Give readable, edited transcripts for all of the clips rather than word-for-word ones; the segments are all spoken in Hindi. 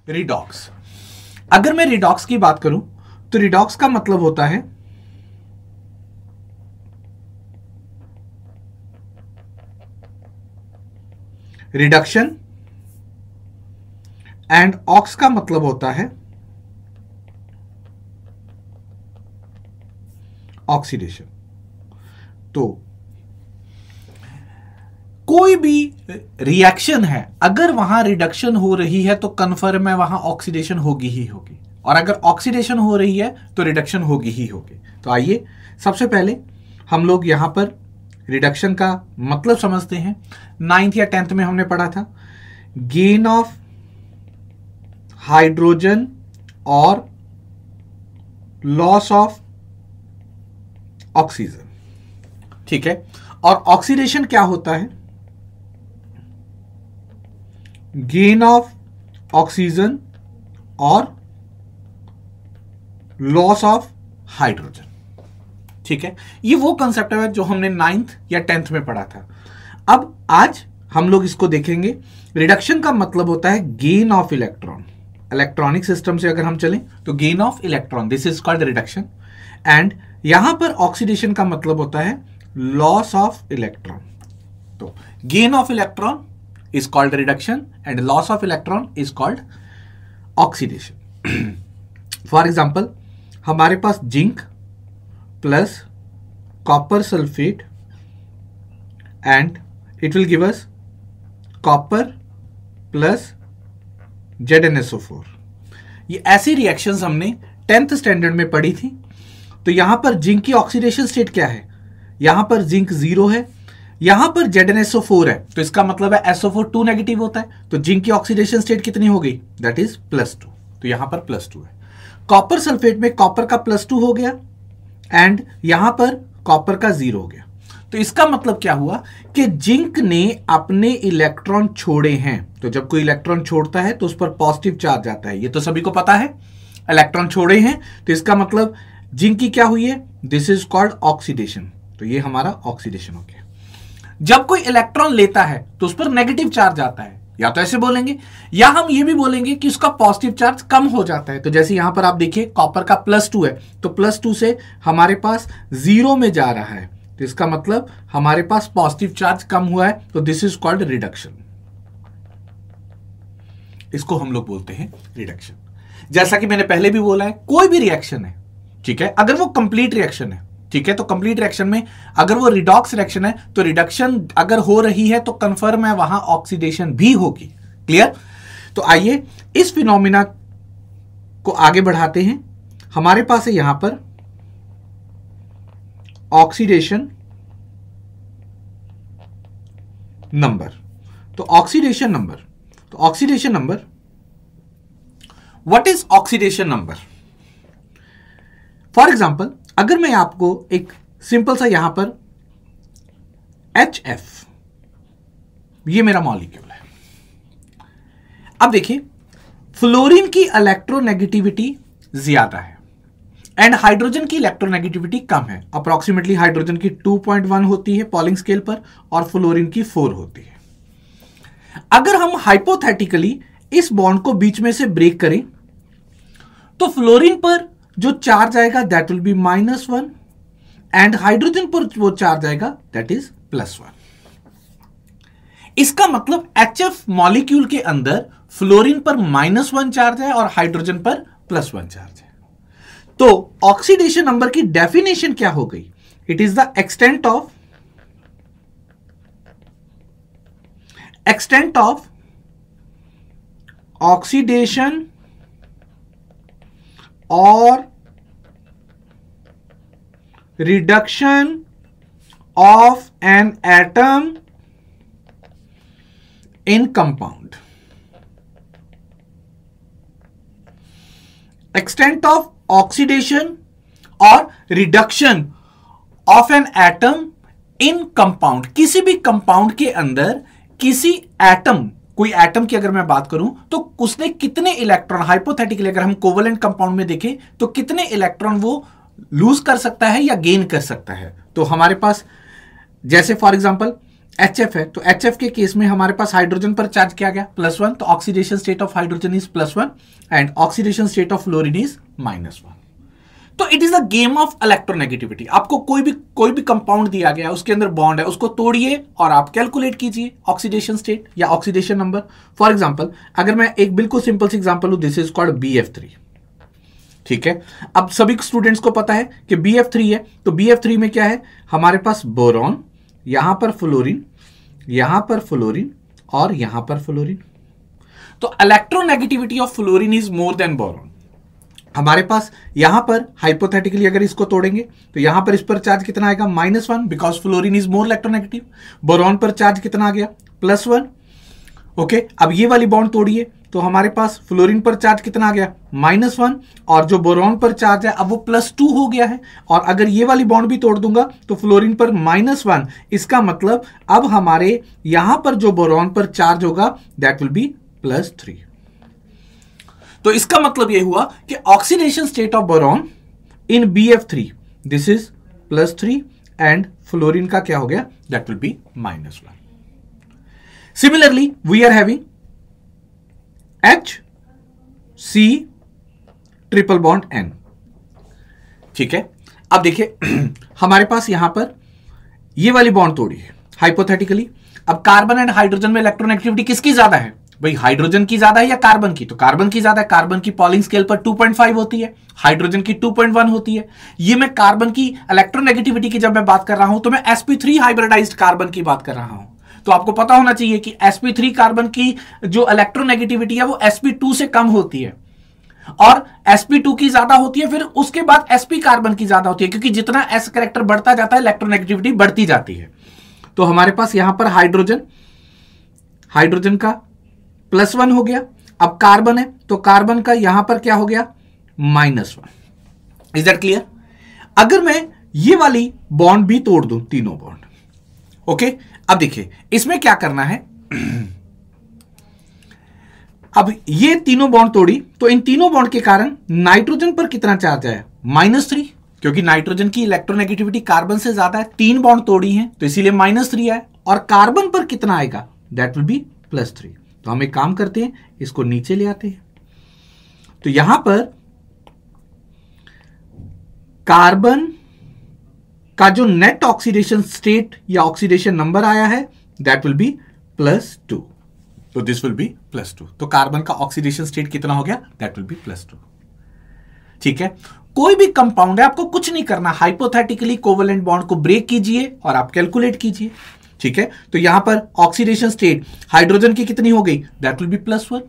रिडॉक्स। अगर मैं रिडॉक्स की बात करूं तो रिडॉक्स का मतलब होता है रिडक्शन, एंड ऑक्स का मतलब होता है ऑक्सीडेशन। तो कोई भी रिएक्शन है, अगर वहां रिडक्शन हो रही है तो कन्फर्म है वहां ऑक्सीडेशन होगी ही होगी, और अगर ऑक्सीडेशन हो रही है तो रिडक्शन होगी ही होगी। तो आइए सबसे पहले हम लोग यहां पर रिडक्शन का मतलब समझते हैं। 9th या 10th में हमने पढ़ा था गेन ऑफ हाइड्रोजन और लॉस ऑफ ऑक्सीजन, ठीक है। और ऑक्सीडेशन क्या होता है? गेन ऑफ ऑक्सीजन और लॉस ऑफ हाइड्रोजन, ठीक है। ये वो कंसेप्ट है जो हमने 9th या 10th में पढ़ा था। अब आज हम लोग इसको देखेंगे। रिडक्शन का मतलब होता है gain of electron. Electronic system से अगर हम चलें तो gain of electron, this is called reduction. And यहां पर ऑक्सीडेशन का मतलब होता है लॉस ऑफ इलेक्ट्रॉन। तो gain of electron is called reduction and loss of electron is called oxidation. For example, हमारे पास zinc plus copper sulphate and it will give us copper plus ZnSO4। ये ऐसी रिएक्शंस हमने 10th स्टैंडर्ड में पढ़ी थी। तो यहां पर जिंक की ऑक्सीडेशन स्टेट क्या है? यहां पर जिंक 0 है, यहां पर ZnSO4 है, तो इसका मतलब है SO4 2 नेगेटिव होता है। तो जिंक की ऑक्सीडेशन स्टेट कितनी हो गई? That is +2। तो यहां पर +2 है। कॉपर सल्फेट में कॉपर का +2 हो गया एंड यहां पर कॉपर का 0 हो गया। तो इसका मतलब क्या हुआ कि जिंक ने अपने इलेक्ट्रॉन छोड़े हैं। तो जब कोई इलेक्ट्रॉन छोड़ता है तो उस पर पॉजिटिव चार्ज आता है, ये तो सभी को पता है। इलेक्ट्रॉन छोड़े हैं तो इसका मतलब जिंक की क्या हुई है? This is called oxidation. तो ये हमारा ऑक्सीडेशन हो गया। जब कोई इलेक्ट्रॉन लेता है तो उस पर नेगेटिव चार्ज आता है, या तो ऐसे बोलेंगे या हम ये भी बोलेंगे कि उसका पॉजिटिव चार्ज कम हो जाता है। तो जैसे यहां पर आप देखिए कॉपर का +2 है, तो +2 से हमारे पास 0 में जा रहा है, तो इसका मतलब हमारे पास पॉजिटिव चार्ज कम हुआ है। तो दिस इज कॉल्ड रिडक्शन। इसको हम लोग बोलते हैं रिडक्शन। जैसा कि मैंने पहले भी बोला है, कोई भी रिएक्शन है, ठीक है, अगर वो कंप्लीट रिएक्शन है, ठीक है, तो कंप्लीट रिएक्शन में अगर वो रिडॉक्स रिएक्शन है तो रिडक्शन अगर हो रही है तो कंफर्म है वहां ऑक्सीडेशन भी होगी। क्लियर? तो आइए इस फिनोमिना को आगे बढ़ाते हैं। हमारे पास है यहां पर ऑक्सीडेशन नंबर। तो oxidation number what is oxidation number? For example, अगर मैं आपको एक सिंपल सा यहां पर HF, ये मेरा मॉलिक्यूल है। अब देखिए फ्लोरीन की इलेक्ट्रोनेगेटिविटी ज्यादा है एंड हाइड्रोजन की इलेक्ट्रोनेगेटिविटी कम है। अप्रोक्सीमेटली हाइड्रोजन की 2.1 होती है पॉलिंग स्केल पर और फ्लोरीन की 4 होती है। अगर हम हाइपोथेटिकली इस बॉन्ड को बीच में से ब्रेक करें तो फ्लोरीन पर जो चार्ज आएगा that will be -1 and hydrogen पर वो चार्ज आएगा दैट इज +1। इसका मतलब HF मॉलिक्यूल के अंदर फ्लोरीन पर -1 चार्ज है और हाइड्रोजन पर +1 चार्ज है। तो ऑक्सीडेशन नंबर की डेफिनेशन क्या हो गई? It is the extent of oxidation और reduction of an atom in compound. Extent of oxidation और reduction of an atom in compound. किसी भी कंपाउंड के अंदर किसी एटम, कोई एटम की अगर मैं बात करूं तो उसने कितने इलेक्ट्रॉन, हाइपोथेटिकली अगर हम कोवेलेंट कंपाउंड में देखें तो कितने इलेक्ट्रॉन वो लूज कर सकता है या गेन कर सकता है। तो हमारे पास जैसे फॉर एग्जांपल HF है, तो HF के केस में हमारे पास हाइड्रोजन पर चार्ज क्या गया +1, तो oxidation state of hydrogen is +1 and oxidation state of fluorine is -1। तो it is a game of electronegativity. आपको कोई भी कंपाउंड दिया गया, उसके अंदर बॉन्ड है, उसको तोड़िए और आप कैलकुलेट कीजिए ऑक्सीडेशन स्टेट या ऑक्सीडेशन नंबर। फॉर एग्जांपल, अगर मैं एक बिल्कुल सिंपल सी एग्जांपल लूं, दिस इज कॉल्ड BF3। ठीक है, अब सभी स्टूडेंट्स को पता है कि BF3 है, तो BF3 में क्या है, हमारे पास बोरॉन, यहां पर फ्लोरीन, यहां पर फ्लोरीन और यहां पर फ्लोरीन। तो electronegativity of fluorine is more than boron. हमारे पास यहां पर हाइपोथेटिकली अगर इसको तोड़ेंगे तो यहां पर इस पर चार्ज कितना आएगा, -1, because fluorine is more electronegative. Boron पर चार्ज कितना आ गया, +1। ओके, अब ये वाली बॉन्ड तोड़िए तो हमारे पास फ्लोरीन पर चार्ज कितना आ गया, -1, और जो बोरॉन पर चार्ज है अब वो +2 हो गया है। और अगर ये वाली बॉन्ड भी तोड़ दूंगा तो फ्लोरीन पर -1, इसका मतलब अब हमारे यहां पर जो बोरॉन पर चार्ज होगा दैट विल बी +3। तो इसका मतलब यह हुआ कि oxidation state of boron in BF3 this is +3 and fluorine का क्या हो गया, that will be -1। Similarly we are having HC triple bond N। ठीक है, अब देखिए हमारे पास यहां पर ये वाली बॉन्ड तोड़ी है हाइपोथेटिकली। अब कार्बन एंड हाइड्रोजन में इलेक्ट्रोनेगेटिविटी किसकी ज्यादा है, भाई हाइड्रोजन की ज्यादा है या कार्बन की, तो कार्बन की ज्यादा है। कार्बन की पॉलिंग स्केल पर 2.5 होती है, हाइड्रोजन की 2.1 होती है। ये मैं कार्बन की इलेक्ट्रोनेगेटिविटी की जब मैं बात कर रहा हूं तो मैं sp3 हाइब्रिडाइज्ड कार्बन की बात कर रहा हूं। तो आपको पता होना चाहिए कि sp3 कार्बन की जो इलेक्ट्रोनेगेटिविटी है वो sp2 से कम होती है और sp2 की ज्यादा होती है, फिर उसके बाद sp कार्बन की ज्यादा होती है, क्योंकि जितना s कैरेक्टर बढ़ता जाता है इलेक्ट्रोनेगेटिविटी बढ़ती जाती है। तो हमारे पास यहां पर हाइड्रोजन का +1 हो गया। अब कार्बन है तो कार्बन का यहां पर क्या हो गया, -1। Is that clear? अगर मैं ये वाली बॉन्ड भी तोड़ दूं, तीनों बॉन्ड, ओके, अब देखिए इसमें क्या करना है। अब ये तीनों बॉन्ड तोड़ी तो इन तीनों बॉन्ड के कारण नाइट्रोजन पर कितना चार्ज आया, -3, क्योंकि नाइट्रोजन की इलेक्ट्रोनेगेटिविटी कार्बन से ज्यादा है। 3 बॉन्ड तोड़ी हैं तो इसीलिए -3 आया। और कार्बन पर कितना आएगा, दैट विल बी +3। तो हम एक काम करते हैं, इसको नीचे ले आते हैं। तो यहां पर कार्बन का जो नेट ऑक्सीडेशन स्टेट या ऑक्सीडेशन नंबर आया है दैट विल बी +2। तो दिस विल बी +2। तो कार्बन का ऑक्सीडेशन स्टेट कितना हो गया, दैट विल बी +2। ठीक है, कोई भी कंपाउंड है, आपको कुछ नहीं करना, हाइपोथेटिकली कोवेलेंट बॉन्ड को ब्रेक कीजिए और आप कैलकुलेट कीजिए। ठीक है, तो यहां पर ऑक्सीडेशन स्टेट हाइड्रोजन की कितनी हो गई, दैट विल बी +1।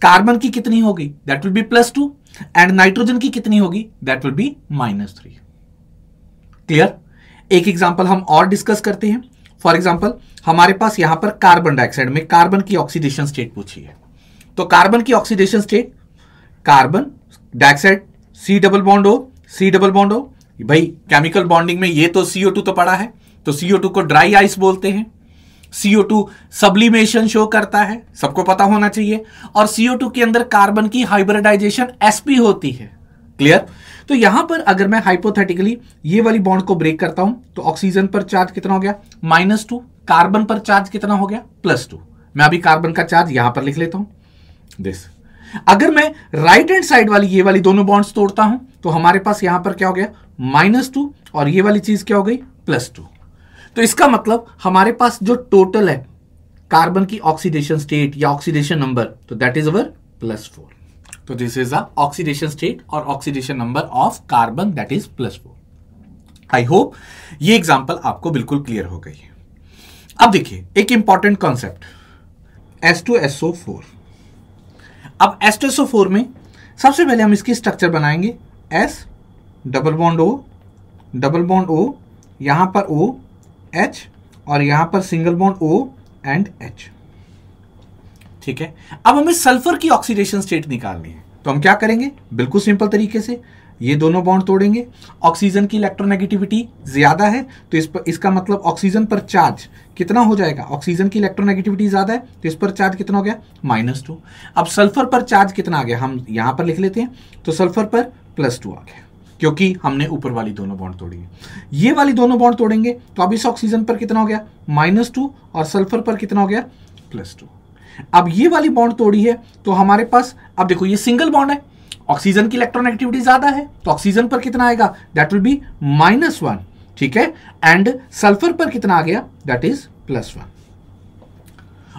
कार्बन की कितनी होगी, that will B +2 and nitrogen की कितनी होगी, दैट विल बी -3। क्लियर? एक एग्जांपल हम और डिस्कस करते हैं। फॉर एग्जांपल, हमारे पास यहां पर कार्बन डाइऑक्साइड में कार्बन की ऑक्सीडेशन स्टेट पूछी है। तो कार्बन की oxidation state, carbon dioxide C double bond O, भाई केमिकल बॉन्डिंग में ये तो CO2 तो पड़ा है, तो CO2 को ड्राई आइस बोलते हैं। CO2 सब्लिमेशन शो करता है, सबको पता होना चाहिए। और CO2 के अंदर कार्बन की हाइब्रिडाइजेशन sp होती है। क्लियर? तो यहां पर अगर मैं हाइपोथेटिकली ये वाली बॉन्ड को ब्रेक करता हूं तो ऑक्सीजन पर चार्ज कितना हो गया, -2, कार्बन पर चार्ज कितना हो गया, +2। मैं अभी कार्बन का चार्ज यहां पर लिख लेता हूं, दिस। अगर मैं राइट हैंड साइड वाली ये वाली दोनों बॉन्ड्स तोड़ता हूं तो हमारे पास यहां पर क्या हो गया, -2, और ये वाली चीज क्या हो गई, +2। तो इसका मतलब हमारे पास जो टोटल है कार्बन की ऑक्सीडेशन स्टेट या ऑक्सीडेशन नंबर, तो दैट इज अवर +4। तो this is the oxidation state और oxidation number of carbon, that is +4। I hope ये एग्जांपल आपको बिल्कुल क्लियर हो गई है। अब देखिए एक इंपॉर्टेंट कॉन्सेप्ट, H2SO4। अब H2SO4 में सबसे पहले हम इसकी स्ट्रक्चर बनाएंगे, S डबल बॉन्ड O, यहां पर O H और यहां पर single bond O and H। ठीक है, अब हमें सल्फर की ऑक्सीडेशन स्टेट निकालनी है। तो हम क्या करेंगे, बिल्कुल सिंपल तरीके से ये दोनों बॉन्ड तोड़ेंगे। ऑक्सीजन की इलेक्ट्रोनेगेटिविटी ज्यादा है तो इसका मतलब ऑक्सीजन पर चार्ज कितना हो जाएगा, ऑक्सीजन की इलेक्ट्रोनेगेटिविटी ज्यादा है तो इस पर चार्ज कितना हो गया, -2। अब सल्फर पर चार्ज कितना आ गया, हम यहां पर लिख लेते हैं, तो सल्फर पर +2 आ गया। क्योंकि हमने ऊपर वाली दोनों बॉन्ड तोड़ी है। ये वाली दोनों बॉन्ड तोड़ेंगे तो अब इस ऑक्सीजन पर कितना हो गया -2 और सल्फर पर कितना हो गया +2। अब ये वाली बॉन्ड तोड़ी है तो हमारे पास, अब देखो ये सिंगल बॉन्ड है, ऑक्सीजन की इलेक्ट्रॉननेगेटिविटी ज्यादा है तो ऑक्सीजन पर कितना आएगा, दैट विल बी -1, ठीक है, एंड सल्फर पर कितना आ गया, दैट इज +1।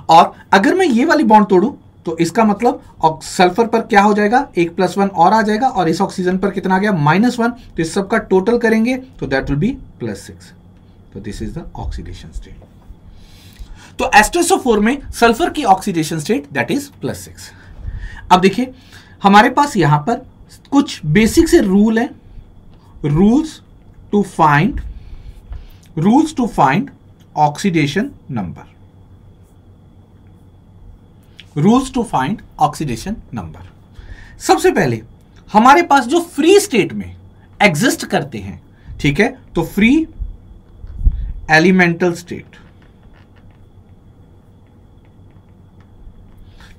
और अगर मैं ये वाली बॉन्ड तोड़ूं तो इसका मतलब सल्फर पर क्या हो जाएगा, एक +1 और आ जाएगा और इस ऑक्सीजन पर कितना आ गया -1, तो इस सब का टोटल करेंगे तो दैट विल बी +6। तो this is the oxidation state. तो H2SO4 में सल्फर की ऑक्सीडेशन स्टेट दैट इज +6। अब देखिए हमारे पास यहां पर कुछ बेसिक से रूल है, rules to find oxidation number, rules to find oxidation number. सबसे पहले हमारे पास जो फ्री स्टेट में एग्जिस्ट करते हैं, ठीक है, तो फ्री एलिमेंटल स्टेट,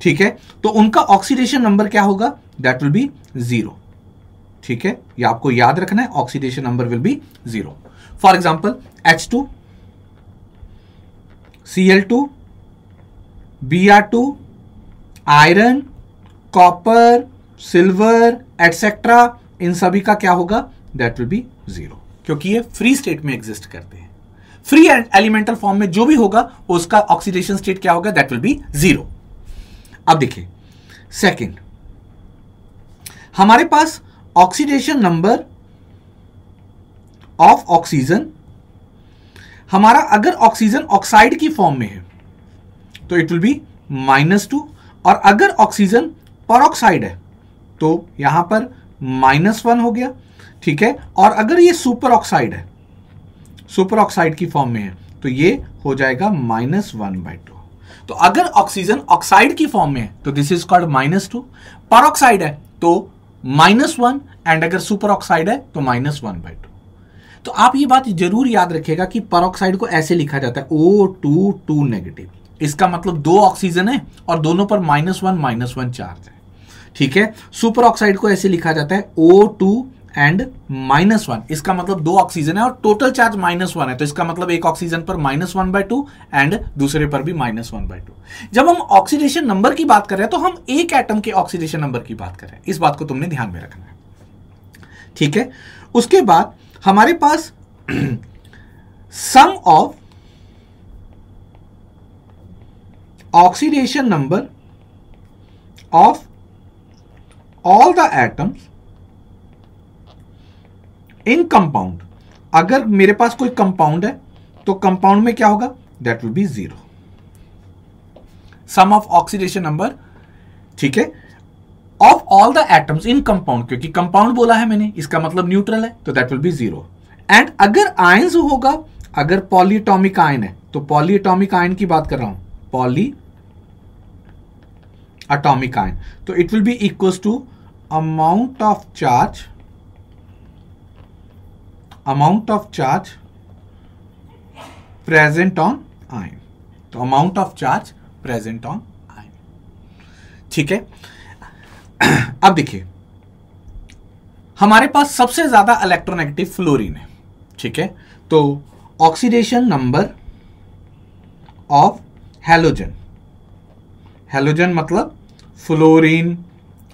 ठीक है, तो उनका ऑक्सीडेशन नंबर क्या होगा, दैट विल बी 0, ठीक है, ये आपको याद रखना है, oxidation number will be 0। For example H2, Cl2, Br2, iron, copper, silver etcetera, इन सभी का क्या होगा, दैट विल बी 0, क्योंकि ये फ्री स्टेट में एग्जिस्ट करते हैं। फ्री एलिमेंटल फॉर्म में जो भी होगा उसका ऑक्सीडेशन स्टेट क्या होगा, दैट विल बी 0। अब देखिए सेकंड, हमारे पास ऑक्सीडेशन नंबर ऑफ ऑक्सीजन, हमारा अगर ऑक्सीजन ऑक्साइड की फॉर्म में है तो इट विल बी -2, और अगर ऑक्सीजन परऑक्साइड है तो यहां पर -1 हो गया, ठीक है, और अगर ये सुपर ऑक्साइड है, सुपर ऑक्साइड की फॉर्म में है तो ये हो जाएगा -1/2। तो अगर ऑक्सीजन ऑक्साइड की फॉर्म में है तो दिस इज कॉल्ड -2, परऑक्साइड है तो -1, एंड अगर सुपर ऑक्साइड है तो -1/2। तो आप ये बात जरूर याद रखिएगा कि परऑक्साइड को ऐसे लिखा जाता है O2 नेगेटिव, इसका मतलब 2 ऑक्सीजन है और दोनों पर -1 चार्ज है, ठीक है। सुपर ऑक्साइड को ऐसे लिखा जाता है O2 एंड -1, इसका मतलब 2 ऑक्सीजन है और टोटल चार्ज -1 है, तो इसका मतलब एक ऑक्सीजन पर -1/2 एंड दूसरे पर भी -1/2। जब हम ऑक्सीडेशन नंबर की बात कर रहे हैं तो हम एक एटम के ऑक्सीडेशन नंबर की बात कर रहे हैं, इस बात को तुमने ध्यान में रखना है, ठीक है। उसके बाद हमारे पास sum of oxidation number of all the atoms in compound, अगर मेरे पास कोई कंपाउंड है तो कंपाउंड में क्या होगा, that will be 0। Sum of oxidation number, ठीक है, of all the atoms in compound, क्योंकि कंपाउंड बोला है मैंने, इसका मतलब न्यूट्रल है, तो दैट विल बी 0। एंड अगर आयंस होगा, अगर पॉलीएटॉमिक आयन है तो पॉलीएटॉमिक आयन की बात कर रहा हूं, पॉली एटॉमिक आयन, तो it will be equals to amount of charge present on ion, तो amount of charge present on ion, ठीक है। अब देखिए हमारे पास सबसे ज्यादा इलेक्ट्रोनेगेटिव फ्लोरीन है, ठीक है, तो oxidation number of halogen, halogen मतलब fluorine,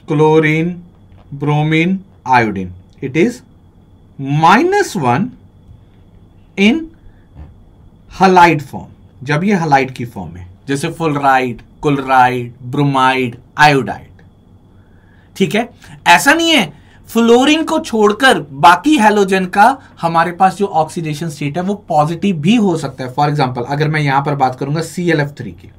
chlorine, bromine, iodine, it is -1 in halide form, जब ये हलाइड की फॉर्म है, जैसे फ्लोराइड, क्लोराइड, ब्रोमाइड, आयोडाइड, ठीक है। ऐसा नहीं है फ्लोरीन को छोड़कर बाकी हैलोजन का हमारे पास जो ऑक्सीडेशन स्टेट है वो पॉजिटिव भी हो सकता है। फॉर एग्जांपल अगर मैं यहां पर बात करूंगा ClF3 की,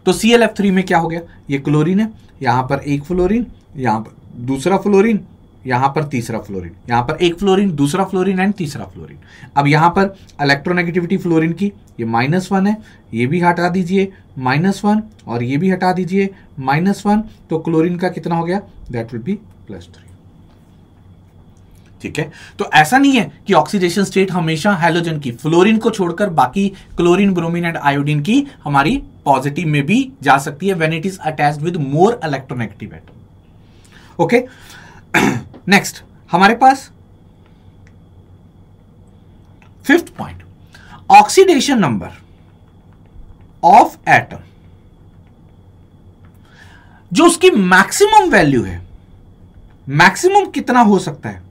तो ClF3 में क्या हो गया, ये क्लोरीन है, यहां पर एक फ्लोरीन, यहां पर दूसरा फ्लोरीन, यहां पर तीसरा फ्लोरीन, यहां पर एक फ्लोरीन, दूसरा फ्लोरीन एंड तीसरा फ्लोरीन। अब यहां पर इलेक्ट्रोनेगेटिविटी फ्लोरीन की ये -1 है, ये भी हटा दीजिए -1 और ये भी हटा दीजिए -1, तो क्लोरीन का कितना हो गया, दैट विल बी +3, ठीक है। तो ऐसा नहीं है कि ऑक्सीडेशन स्टेट हमेशा हैलोजन की फ्लोरीन को छोड़कर बाकी क्लोरीन, ब्रोमीन एंड आयोडीन की हमारी पॉजिटिव में भी जा सकती है when it is attached with more electronegative atom, okay. Next हमारे पास fifth point, oxidation number of atom, जो उसकी मैक्सिमम वैल्यू है, मैक्सिमम कितना हो सकता है,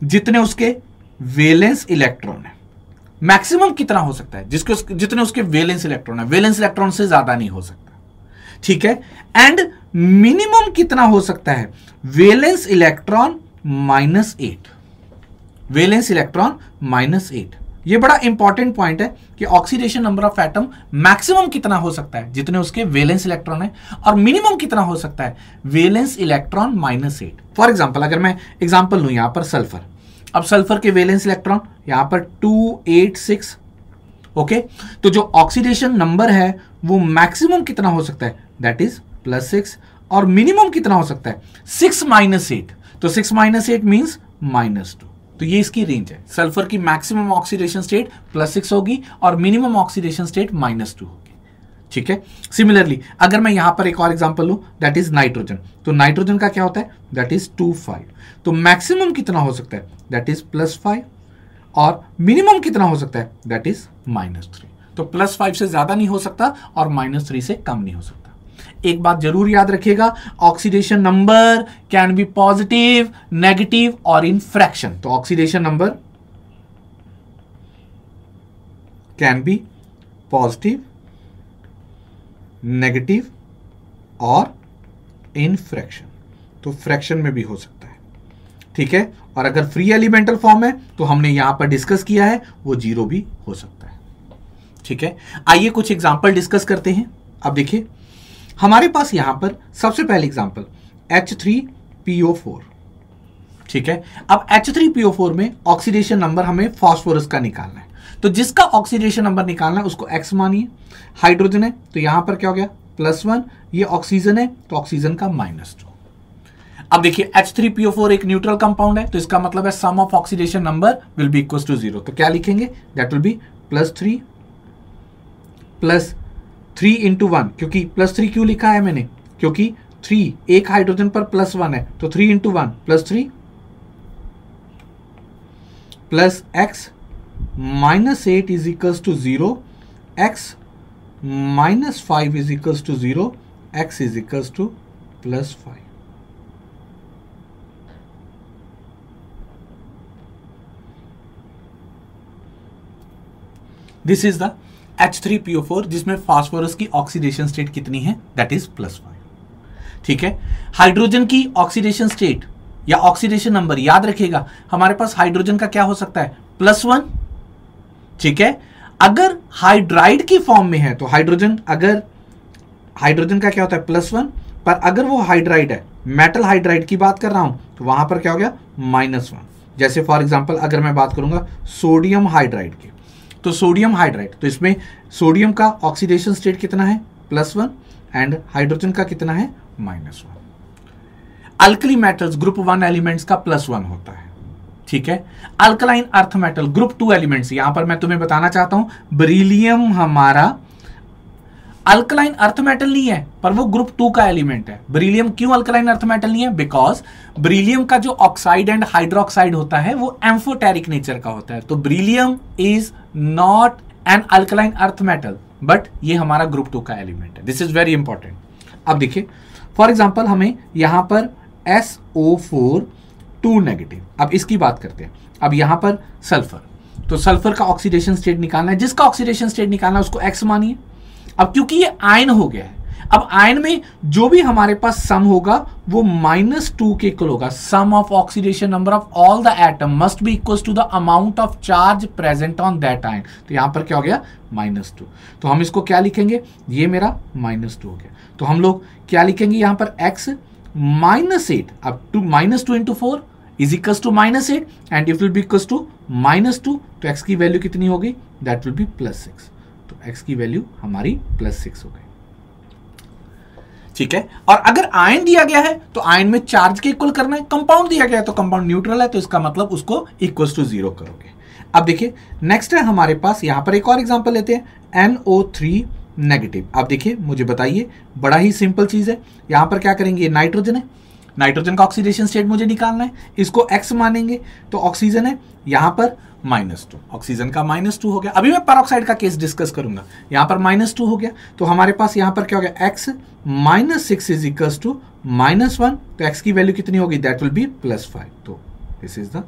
जितने उसके वैलेंस इलेक्ट्रॉन है, मैक्सिमम कितना हो सकता है जितने उसके वैलेंस इलेक्ट्रॉन है, वैलेंस इलेक्ट्रॉन से ज्यादा नहीं हो सकता, ठीक है। एंड मिनिमम कितना हो सकता है, वैलेंस इलेक्ट्रॉन -8, वैलेंस इलेक्ट्रॉन -8। ये बड़ा इंपॉर्टेंट पॉइंट है कि oxidation number of atom maximum कितना हो सकता है जितने उसके वैलेंस इलेक्ट्रॉन है, और मिनिमम कितना हो सकता है, वैलेंस इलेक्ट्रॉन -8। फॉर एग्जांपल अगर मैं एग्जांपल लूं यहां पर सल्फर, अब सल्फर के वैलेंस इलेक्ट्रॉन यहां पर 286, ओके। तो जो ऑक्सीडेशन नंबर है वो मैक्सिमम कितना हो सकता है, दैट इज +6, और मिनिमम कितना हो सकता है 6 - 8, तो 6 - 8 मींस -2। तो ये इसकी रेंज है, सल्फर की मैक्सिमम ऑक्सीडेशन स्टेट +6 होगी और मिनिमम ऑक्सीडेशन स्टेट -2 होगी, ठीक है। सिमिलरली अगर मैं यहां पर एक और एग्जांपल लूं, दैट इज नाइट्रोजन, तो नाइट्रोजन का क्या होता है, दैट इज 25, तो मैक्सिमम कितना हो सकता है, दैट इज +5, और मिनिमम कितना हो सकता है, दैट इज -3। तो +5 से ज्यादा नहीं हो सकता और -3 से कम नहीं हो सकता। एक बात जरूर याद रखिएगा, oxidation number can be positive, negative और इन फ्रैक्शन। तो oxidation number can be positive, negative और इन फ्रैक्शन, तो फ्रैक्शन में भी हो सकता है, ठीक है। और अगर फ्री एलिमेंटल फॉर्म है तो हमने यहां पर डिस्कस किया है वो 0 भी हो सकता है, ठीक है। आइए कुछ एग्जांपल डिस्कस करते हैं। अब देखिए हमारे पास यहां पर सबसे पहले एग्जांपल H3PO4, ठीक है। अब H3PO4 में ऑक्सीडेशन नंबर हमें फास्फोरस का निकालना है, तो जिसका ऑक्सीडेशन नंबर निकालना है उसको X मानिए। हाइड्रोजन है तो यहां पर क्या हो गया +1, ये ऑक्सीजन है तो ऑक्सीजन का -2। अब देखिए H3PO4 एक न्यूट्रल कंपाउंड है, तो इसका मतलब है sum of oxidation number will be equal to 0। तो क्या लिखेंगे, दैट विल बी +3 × 1, क्योंकि +3 क्यों लिखा है मैंने, क्योंकि 3 एक हाइड्रोजन पर +1 है, तो 3 × 1 +3 plus x -8 is equals to 0, x -5 is equals to 0, x is equals to +5। This is the H3PO4 जिसमें फास्फोरस की ऑक्सीडेशन स्टेट कितनी है, दैट इज +5, ठीक है। हाइड्रोजन की ऑक्सीडेशन स्टेट या ऑक्सीडेशन नंबर याद रखिएगा, हमारे पास हाइड्रोजन का क्या हो सकता है +1, ठीक है। अगर हाइड्राइड की फॉर्म में है तो हाइड्रोजन का क्या होता है +1, पर अगर वो हाइड्राइड है, मेटल हाइड्राइड की बात कर रहा हूं, तो वहां पर क्या हो गया -1। जैसे फॉर एग्जांपल अगर मैं बात करूंगा सोडियम हाइड्राइड की, तो सोडियम हाइड्राइड, तो इसमें सोडियम का ऑक्सीडेशन स्टेट कितना है +1 एंड हाइड्रोजन का कितना है -1। अल्कली मेटल्स ग्रुप 1 एलिमेंट्स का +1 होता है, ठीक है। Alkaline earth metal group 2 elements, यहां पर मैं तुम्हें बताना चाहता हूं बेरिलियम हमारा अल्कलाइन अर्थ मेटल नहीं है, पर वो ग्रुप 2 का एलिमेंट है। बेरिलियम क्यों अल्कलाइन अर्थ मेटल नहीं है, बिकॉज बेरिलियम का जो ऑक्साइड एंड हाइड्रोक्साइड होता है वो एम्फोटेरिक नेचर का होता है, तो beryllium is not an alkaline earth metal, but ये हमारा ग्रुप 2 का एलिमेंट है। This is very important. अब देखिए फॉर एग्जांपल हमें यहां पर SO4 2 नेगेटिव, अब इसकी बात करते हैं। अब यहां पर सल्फर, तो सल्फर का ऑक्सीडेशन स्टेट निकालना है, जिसका ऑक्सीडेशन स्टेट निकालना है उसको X मानिए। अब क्योंकि ये आयन हो गया है, अब आयन में जो भी हमारे पास सम होगा वो -2 के इक्वल होगा। Sum of oxidation number of all the atom must be equal to the amount of charge present on that ion, तो यहां पर क्या हो गया -2, तो हम इसको क्या लिखेंगे, ये मेरा -2 हो गया, तो हम लोग क्या लिखेंगे यहां पर X -8, अब -2 × 4 is equals to -8 and it will be equals to -2, तो x की वैल्यू कितनी होगी, दैट विल बी +6, तो x की वैल्यू हमारी +6 हो गई, ठीक है। और अगर आयन दिया गया है तो आयन में चार्ज के इक्वल करना है, कंपाउंड दिया गया है तो कंपाउंड न्यूट्रल है, तो इसका मतलब उसको इक्वल्स टू 0 करोगे। अब देखिए नेक्स्ट है हमारे पास, यहां पर एक और एग्जांपल लेते हैं NO3 नेगेटिव। अब देखिए मुझे बताइए, बड़ा ही सिंपल चीज है, यहां पर क्या करेंगे, ये नाइट्रोजन है, नाइट्रोजन का ऑक्सीडेशन स्टेट मुझे निकालना है, इसको X मानेंगे, तो ऑक्सीजन है, यहां पर -2, ऑक्सीजन का -2 हो गया। अभी मैं पेरोक्साइड का केस डिस्कस करूंगा। यहां पर -2 हो गया, तो हमारे पास यहां पर क्या हो गया, x -6 इज इक्वल्स टू -1, तो x की वैल्यू कितनी होगी, दैट विल बी +5। तो दिस इज द,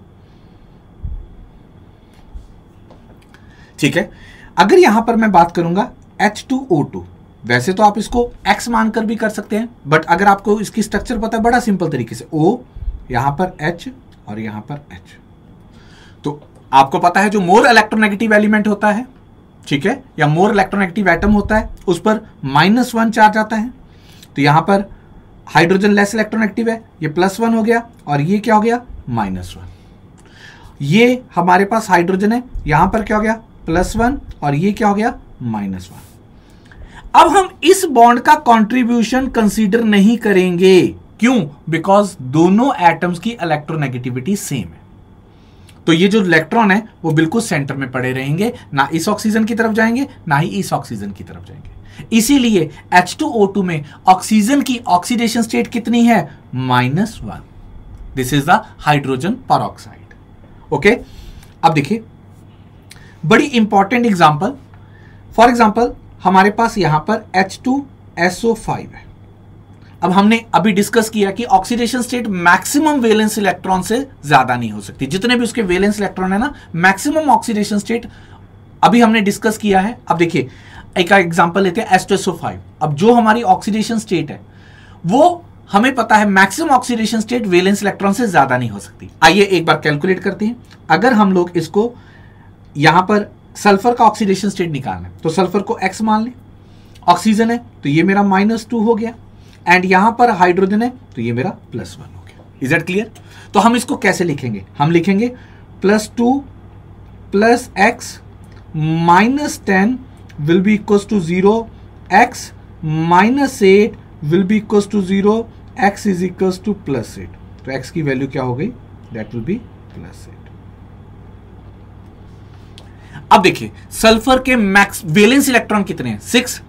ठीक है। अगर यहां पर मैं बात करूंगा H2O2, वैसे तो आप इसको x मानकर भी कर सकते हैं, बट अगर आपको इसकी स्ट्रक्चर पता है बड़ा सिंपल तरीके से, O यहां पर H और यहां पर H, तो आपको पता है जो मोर इलेक्ट्रोनेगेटिव एलिमेंट होता है, ठीक है, या मोर इलेक्ट्रोनेगेटिव एटम होता है, उस पर -1 चार्ज आता है। तो यहां पर हाइड्रोजन लेस इलेक्ट्रोनेगेटिव है, ये +1 हो गया, और ये क्या हो गया, -1। ये हमारे पास हाइड्रोजन है, यहां पर क्या हो गया, +1, और ये क्या हो गया, -1। अब हम इस बॉन्ड का कंट्रीब्यूशन कंसीडर नहीं करेंगे, क्यों, बिकॉज दोनों एटम्स की इलेक्ट्रोनेगेटिविटी सेम है। तो ये जो इलेक्ट्रॉन है वो बिल्कुल सेंटर में पड़े रहेंगे, ना इस ऑक्सीजन की तरफ जाएंगे ना ही इस ऑक्सीजन की तरफ जाएंगे। इसीलिए H2O2 में ऑक्सीजन की ऑक्सीडेशन स्टेट कितनी है, -1। This is the hydrogen peroxide. Okay, अब देखिए बड़ी इंपॉर्टेंट एग्जांपल, फॉर एग्जांपल हमारे पास यहां पर H2SO5 है। अब हमने अभी डिस्कस किया कि oxidation state maximum valence electron से ज्यादा नहीं हो सकती, जितने भी उसके वैलेंस इलेक्ट्रॉन है ना, मैक्सिमम ऑक्सीडेशन स्टेट अभी हमने डिस्कस किया है। अब देखिए एक एग्जांपल लेते हैं H2SO5। अब जो हमारी ऑक्सीडेशन स्टेट है वो हमें पता है maximum oxidation state valence electron से ज्यादा नहीं हो सकती। आइए एक बार कैलकुलेट करते हैं। अगर हम लोग इसको यहां पर सल्फर का ऑक्सीडेशन स्टेट निकालना है, तो सल्फर को x मान लें, ऑक्सीजन है तो ये मेरा -2 हो गया, एंड यहां पर हाइड्रोजन है तो ये मेरा +1 हो गया। Is that clear? तो हम इसको कैसे लिखेंगे, हम लिखेंगे +2 + x -10 will be equals to 0, x -8 will be equals to 0, x is equals to +8। तो x की वैल्यू क्या हो गई, दैट विल बी +8। अब देखिए सल्फर के मैक्स वैलेंस इलेक्ट्रॉन कितने हैं, 6,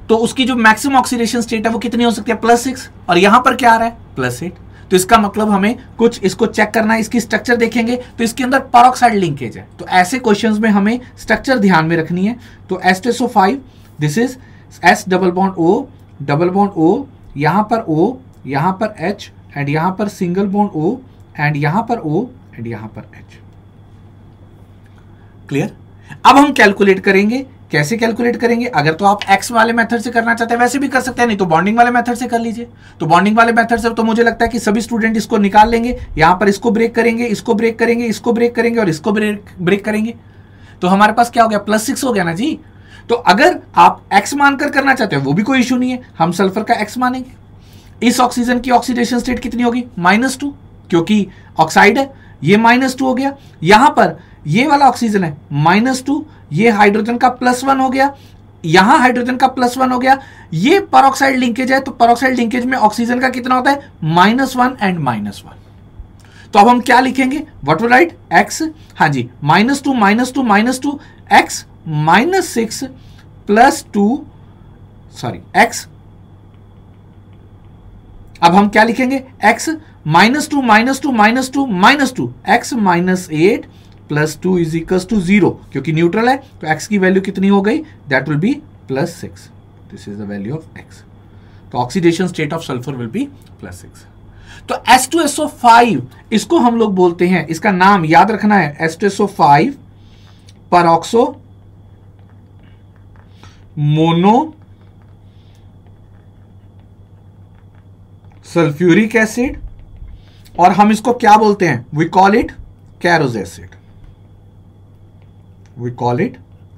तो उसकी जो मैक्सिमम ऑक्सीडेशन स्टेट है वो कितनी हो सकती है, +6, और यहां पर क्या आ रहा है, +8। तो इसका मतलब हमें कुछ इसको चेक करना है, इसकी स्ट्रक्चर देखेंगे तो इसके अंदर पेरोक्साइड लिंकेज है। तो ऐसे क्वेश्चंस में हमें स्ट्रक्चर ध्यान में रखनी है। तो H2SO5, this is S double bond O, यहां पर O, यहां पर H, एंड यहां पर सिंगल बॉन्ड O, एंड यहां पर O, एंड यहां पर H। क्लियर? अब हम कैलकुलेट करेंगे। कैसे कैलकुलेट करेंगे, अगर तो आप x वाले मेथड से करना चाहते हैं वैसे भी कर सकते हैं, नहीं तो बॉन्डिंग वाले मेथड से कर लीजिए। तो बॉन्डिंग वाले मेथड से तो मुझे लगता है कि सभी स्टूडेंट इसको निकाल लेंगे, यहां पर इसको ब्रेक करेंगे, इसको ब्रेक करेंगे, इसको ब्रेक करेंगे और इसको ब्रेक करेंगे, तो हमारे पास क्या हो गया, +6 हो गया ना जी। तो अगर आप x मानकर करना चाहते हैं वो भी कोई इशू नहीं है, हम सल्फर का x मानेंगे। इस ऑक्सीजन की ऑक्सीडेशन स्टेट कितनी होगी, -2, क्योंकि ऑक्साइड है, ये -2 हो गया। यहां पर ये वाला ऑक्सीजन है -2, ये हाइड्रोजन का +1 हो गया, यहां हाइड्रोजन का +1 हो गया, ये पेरोक्साइड लिंकेज है, तो पेरोक्साइड लिंकेज में ऑक्सीजन का कितना होता है, -1 एंड -1। तो अब हम क्या लिखेंगे, व्हाट विल राइट, x, हाँ जी, -2 -2 x -6 +2, सॉरी x, अब हम क्या लिखेंगे, x -2 x -8 +2 is equals to 0, क्योंकि न्यूट्रल है तो x की वैल्यू कितनी हो गई, that will B +6। This is the value of x। तो oxidation state of sulphur will be +6। तो H2SO5 इसको हम लोग बोलते हैं, इसका नाम याद रखना है, H2SO5 peroxo mono sulphuric acid, और हम इसको क्या बोलते हैं, we call it Caro's acid, we call it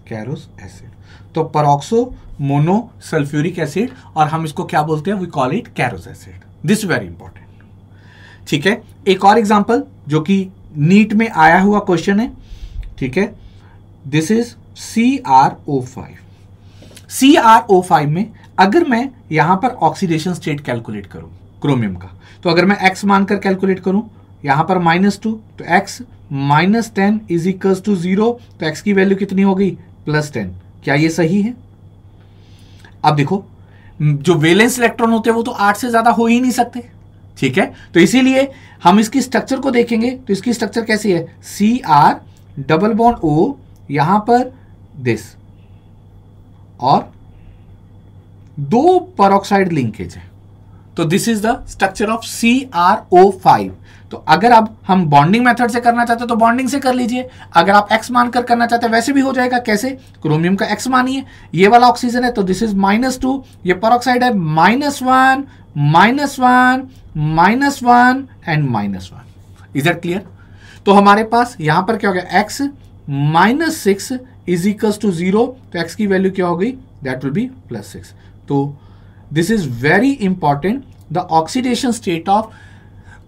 Caro's acid. तो पेरोक्सो मोनो सल्फ्यूरिक एसिड, और हम इसको क्या बोलते हैं, we call it Caro's acid. This very important. ठीक है, एक और एग्जांपल जो कि नीट में आया हुआ क्वेश्चन है, ठीक है, दिस इज CrO5। CrO5 में अगर मैं यहां पर ऑक्सीडेशन स्टेट कैलकुलेट करूं क्रोमियम का, तो अगर मैं x मानकर कैलकुलेट करूं, यहां पर -2, तो x -10 इज इक्वल्स टू 0, तो x की वैल्यू कितनी हो गई, +10। क्या ये सही है? अब देखो जो वैलेंस इलेक्ट्रॉन होते हैं वो तो 8 से ज्यादा हो ही नहीं सकते, ठीक है, तो इसीलिए हम इसकी स्ट्रक्चर को देखेंगे, तो इसकी स्ट्रक्चर कैसी है, Cr डबल बॉन्ड O, यहां पर दिस, और 2 पेरोक्साइड लिंकेज है। तो this is the structure of CrO5। तो अगर अब हम बॉन्डिंग मेथड से करना चाहते हो तो बॉन्डिंग से कर लीजिए, अगर आप X मानकर करना चाहते हैं वैसे भी हो जाएगा। कैसे? क्रोमियम का X मानिए, ये वाला ऑक्सीजन है तो दिस इज -2, ये पेरोक्साइड है -1 -1 -1 एंड -1। Is that clear? तो हमारे पास यहां पर क्या हो गया, X -6 इज इक्वल्स टू 0, तो X की वैल्यू क्या हो गई, दैट विल बी +6। तो this is very important, the oxidation state of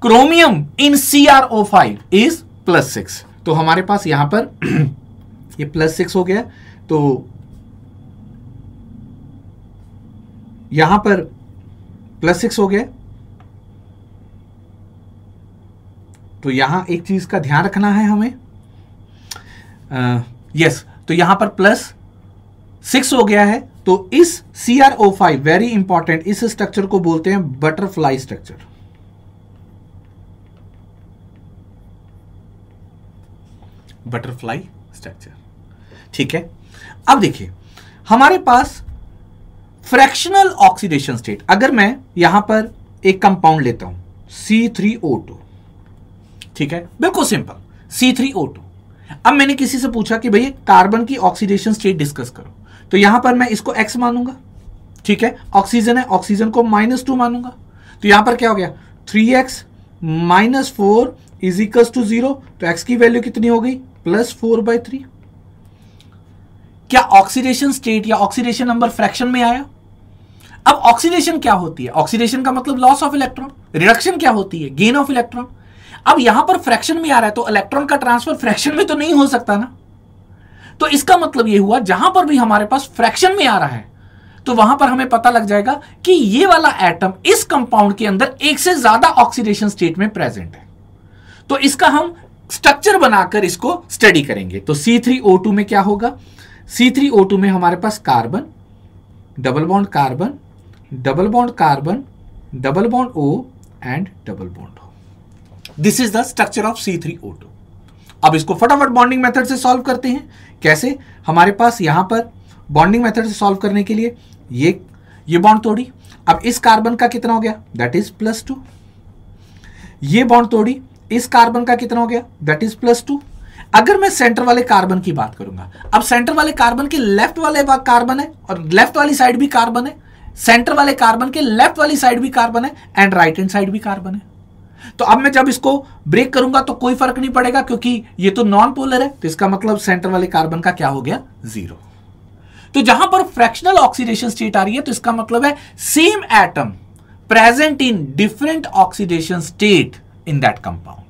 chromium in CrO5 is +6। तो हमारे पास यहां पर ये +6 हो गया, तो यहां पर +6 हो गया। तो यहां एक चीज का ध्यान रखना है हमें, यस, तो यहां पर +6 हो गया है। तो इस CrO5 वेरी इंपॉर्टेंट, इस स्ट्रक्चर को बोलते हैं बटरफ्लाई स्ट्रक्चर। बटरफ्लाई स्ट्रक्चर, ठीक है। अब देखिए हमारे पास फ्रैक्शनल ऑक्सीडेशन स्टेट, अगर मैं यहां पर एक कंपाउंड लेता हूं C3O2, ठीक है, बिल्कुल सिंपल C3O2। अब मैंने किसी से पूछा कि भैया कार्बन की ऑक्सीडेशन स्टेट डिस्कस करो, तो यहां पर मैं इसको X मानूंगा, ठीक है, ऑक्सीजन है, ऑक्सीजन को -2 मानूंगा। तो यहां पर क्या हो गया, 3X -4 इज इक्वल्स टू 0, तो X की वैल्यू कितनी हो गई, +4/3। क्या ऑक्सीडेशन स्टेट या ऑक्सीडेशन नंबर फ्रैक्शन में आया? अब ऑक्सीडेशन क्या होती है? ऑक्सीडेशन का मतलब लॉस ऑफ इलेक्ट्रॉन, रिडक्शन क्या होती है, गेन ऑफ इलेक्ट्रॉन। अब यहां पर फ्रैक्शन में आ रहा है, तो इलेक्ट्रॉन का ट्रांसफर फ्रैक्शन में तो नहीं हो सकता ना। तो इसका मतलब यह हुआ जहां पर भी हमारे पास फ्रैक्शन में आ रहा है, तो वहां पर हमें पता लग जाएगा कि ये वाला एटम इस कंपाउंड के अंदर एक से ज्यादा ऑक्सीडेशन स्टेट में प्रेजेंट है। तो इसका हम स्ट्रक्चर बनाकर इसको स्टडी करेंगे। तो C3O2 में क्या होगा, C3O2 में हमारे पास carbon, double bond carbon, double bond carbon, double bond O and double bond O। This is the structure of C3O2। अब इसको फटाफट बॉन्डिंग मेथड से सॉल्व करते हैं। कैसे? हमारे पास यहां पर बॉन्डिंग मेथड से सॉल्व करने के लिए ये बॉन्ड तोड़ी, अब इस कार्बन का कितना हो गया, दैट इज +2। ये बॉन्ड तोड़ी, इस कार्बन का कितना हो गया, दैट इज +2। अगर मैं सेंटर वाले कार्बन की बात करूंगा, अब सेंटर वाले कार्बन के लेफ्ट वाले कार्बन है और लेफ्ट वाली साइड भी कार्बन है, सेंटर वाले कार्बन के लेफ्ट वाली साइड भी कार्बन है एंड राइट हैंड साइड भी कार्बन है। तो अब मैं जब इसको ब्रेक करूंगा तो कोई फर्क नहीं पड़ेगा, क्योंकि ये तो नॉन पोलर है, तो इसका मतलब सेंटर वाले कार्बन का क्या हो गया, 0। तो जहां पर फ्रैक्शनल ऑक्सीडेशन स्टेट आ रही है, तो इसका मतलब है same atom present in different oxidation state in that compound.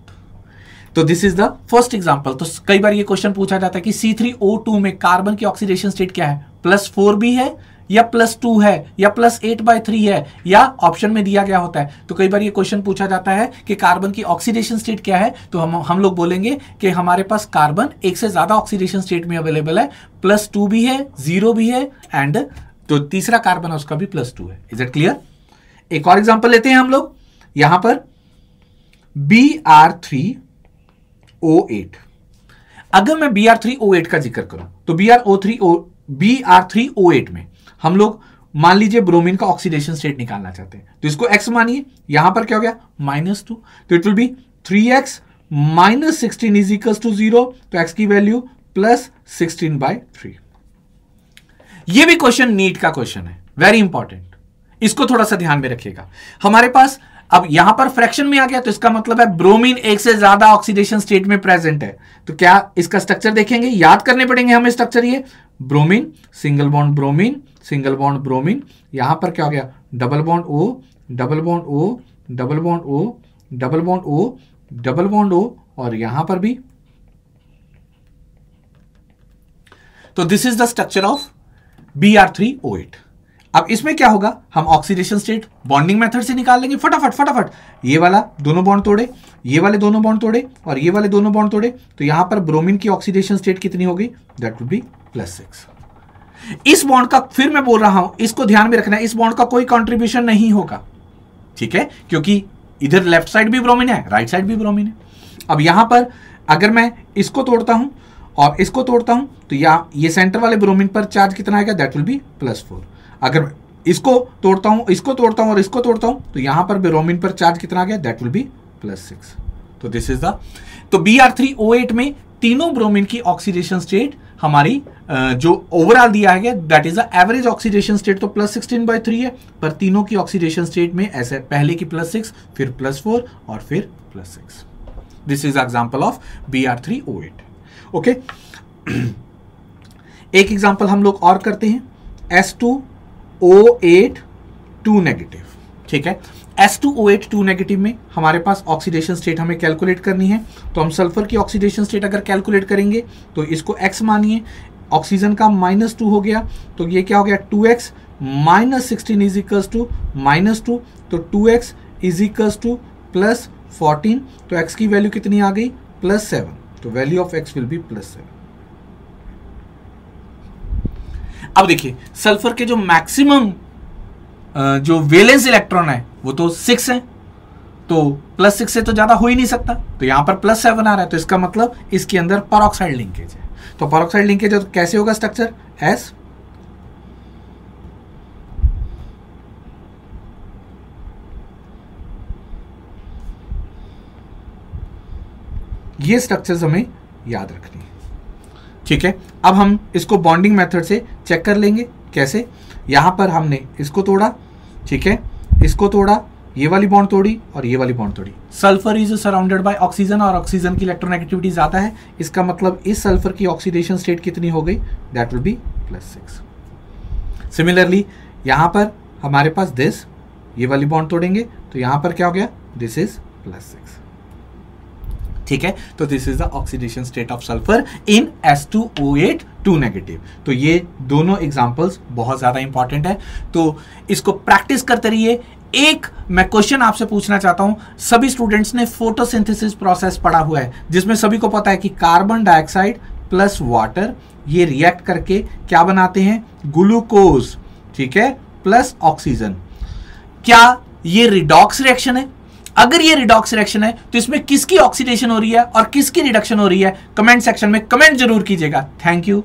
तो this is the first example. तो कई बार ये क्वेश्चन पूछा जाता है कि C3O2 में कार्बन की ऑक्सीडेशन स्टेट क्या है, +4 भी है या +2 है या +8/3 है, या ऑप्शन में दिया गया होता है। तो कई बार ये क्वेश्चन पूछा जाता है कि कार्बन की ऑक्सीडेशन स्टेट क्या है, तो हम लोग बोलेंगे कि हमारे पास कार्बन एक से ज्यादा ऑक्सीडेशन स्टेट में अवेलेबल है, +2 भी है, 0 भी है एंड जो तीसरा कार्बन है उसका भी +2 है। Is it clear? एक और एग्जांपल लेते हैं हम लोग, यहां पर Br3O8। अगर मैं Br3O8 का जिक्र करूं तो Br3O8 में हम लोग मान लीजिए ब्रोमीन का ऑक्सीडेशन स्टेट निकालना चाहते हैं, तो इसको X मानिए, यहां पर क्या हो गया, -2, तो it will be 3X -16 is equals to 0, तो X की वैल्यू +16/3। यह भी क्वेश्चन नीट का क्वेश्चन है, वेरी इंपॉर्टेंट, इसको थोड़ा सा ध्यान में रखिएगा। हमारे पास अब यहां पर फ्रैक्शन में आ गया, तो इसका मतलब है ब्रोमीन एक से ज्यादा ऑक्सीडेशन स्टेट में प्रेजेंट है। तो क्या इसका स्ट्रक्चर देखेंगे, याद करने पड़ेंगे हमें स्ट्रक्चर, ये bromine, single bond bromine, single bond bromine, यहां पर क्या हो गया, double bond O, double bond O, double bond O, double bond O, double bond O, और यहां पर भी। तो this is the structure of Br3O8। अब इसमें क्या होगा, हम ऑक्सीडेशन स्टेट बॉन्डिंग मेथड से निकाल लेंगे फटाफट। ये वाला दोनों बॉन्ड तोड़े, ये वाले दोनों बॉन्ड तोड़े और ये वाले दोनों बॉन्ड तोड़े, तो यहां पर ब्रोमीन की ऑक्सीडेशन स्टेट कितनी हो गई, दैट विल बी +6। इस बॉन्ड का, फिर मैं बोल रहा हूं, इसको ध्यान में रखना है, इस बॉन्ड का कोई कंट्रीब्यूशन नहीं होगा, ठीक है, क्योंकि इधर लेफ्ट साइड भी ब्रोमीन है, राइट साइड भी ब्रोमीन है। अब यहां पर अगर मैं इसको तोड़ता हूं और इसको तोड़ता हूं तो ये सेंटर वाले ब्रोमीन पर चार्ज कितना आएगा, दैट विल बी +4। अगर इसको तोड़ता हूं, इसको तोड़ता हूं और इसको तोड़ता हूं तो यहां पर ब्रोमीन पर चार्ज कितना आ गया, दैट विल बी +6। तो दिस इज द, तो Br3O8 में तीनों ब्रोमीन की ऑक्सीडेशन स्टेट हमारी जो ओवरऑल दिया है that is the average oxidation state, तो +16/3 है, पर तीनों की ऑक्सीडेशन स्टेट में ऐसे पहले की +6, फिर +4 और फिर +6। This is example of Br3O8। Okay, एक एग्जांपल हम लोग और करते हैं, S2O8 2 नेगेटिव। ठीक है, S2O8 2 नेगेटिव में हमारे पास ऑक्सीडेशन स्टेट हमें कैलकुलेट करनी है। तो हम सल्फर की ऑक्सीडेशन स्टेट अगर कैलकुलेट करेंगे तो इसको X मानिए, ऑक्सीजन का -2 हो गया, तो ये क्या हो गया, 2X -16 इज इक्वल्स टू -2, तो 2X इज इक्वल्स टू +14, तो X की वैल्यू कितनी आ गई, +7, तो value of X will be +7। अब देखिए सल्फर के जो मैक्सिमम जो वैलेंस इलेक्ट्रॉन है वो तो 6 है, तो +6 से तो ज्यादा हो ही नहीं सकता, तो यहां पर +7 आ रहा है, तो इसका मतलब इसके अंदर पेरोक्साइड लिंकेज है। तो पेरोक्साइड लिंकेज है तो कैसे होगा स्ट्रक्चर, S ये स्ट्रक्चर्स हमें याद रखनी है। ठीक है, अब हम इसको बॉन्डिंग मेथड से चेक कर लेंगे। कैसे, यहां पर हमने इसको तोड़ा, ठीक है, इसको तोड़ा, ये वाली बॉन्ड तोड़ी और ये वाली बॉन्ड तोड़ी। Sulphur is surrounded by oxygen और ऑक्सीजन की इलेक्ट्रोनेगेटिविटी ज्यादा है, इसका मतलब इस सल्फर की ऑक्सीडेशन स्टेट कितनी हो गई, दैट विल बी +6। सिमिलरली यहां पर हमारे पास दिस, ये वाली बॉन्ड तोड़ेंगे तो यहां पर क्या हो गया, दिस इज +6। ठीक है, तो this is the oxidation state of sulphur in S2O8 2 negative. तो ये दोनों एग्जांपल्स बहुत ज्यादा इंपॉर्टेंट है, तो इसको प्रैक्टिस करते रहिए। एक मैं क्वेश्चन आपसे पूछना चाहता हूं, सभी स्टूडेंट्स ने फोटोसिंथेसिस प्रोसेस पढ़ा हुआ है, जिसमें सभी को पता है कि कार्बन डाइऑक्साइड प्लस वाटर ये रिएक्ट करके क्या बनाते हैं, ग्लूकोज, ठीक है, प्लस ऑक्सीजन। क्या ये रिडॉक्स रिएक्शन है? अगर ये रिडॉक्स रिएक्शन है तो इसमें किसकी ऑक्सीडेशन हो रही है और किसकी रिडक्शन हो रही है, कमेंट सेक्शन में कमेंट जरूर कीजिएगा। Thank you.